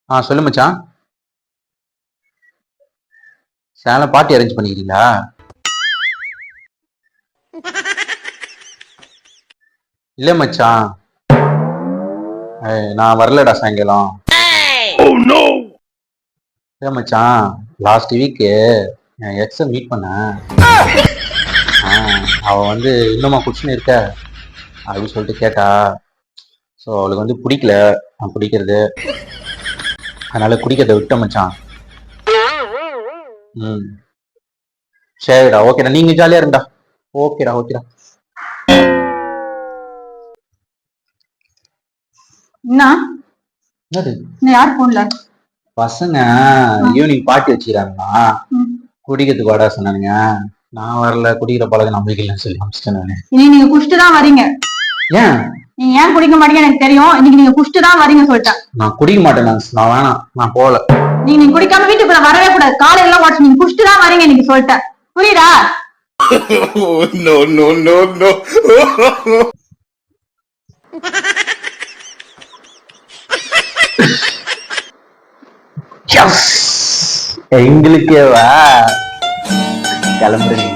சொல்லு மச்சான். Salem party arrange பண்ணிக்கிறீங்களா? இல்ல மச்சான், நான் வரலடா சாயங்காலம். இல்ல மச்சான், லாஸ்ட் வீக்கு என் எக்ஸை மீட் பண்ணேன். அவ வந்து இன்னுமா குடிச்சுன்னு இருக்க அப்படின்னு சொல்லிட்டு கேட்டா. ஸோ அவளுக்கு வந்து பிடிக்கல நான் குடிக்கிறது. அதனால குடிக்கிறத விட்ட மச்சான். ம் சரிடா, ஓகேடா, நீங்க ஜாலியா இருந்தா. ஓகேடா ஓகேடா. என்ன என்னது? யார் போன்ல பசங்க ஈவினிங் பார்ட்டி வச்சுக்கிறாங்கன்னா குடிக்கிறதுக்கு வாடா சொன்னானுங்க. நான் வரல, குடிக்கிற பழக்கம் நம்பிக்கை இல்லைன்னு சொல்லி அமிச்சிட்டேன் நானு. இனி நீங்க குஷ்டு தான் வரீங்க. ஏன் நீங்க ஏன் குடிக்க மாட்டீங்க எனக்கு தெரியும். இன்னைக்கு நீங்க குஷ்டு தான் வரீங்க சொல்லிட்டேன். நான் குடிக்க மாட்டேன், நான் வேணாம், நான் போகல. நீங்க குடிக்காம வீட்டுக்குள்ள வரவே கூடாது. காலையில எல்லாம் வாட்ச் நீங்க குஷ்டு தான் வரீங்க இன்னைக்கு சொல்லிட்டேன். புரியுதா? No, no, no, no. எங்களுக்கேவா கிளம்புறேன்.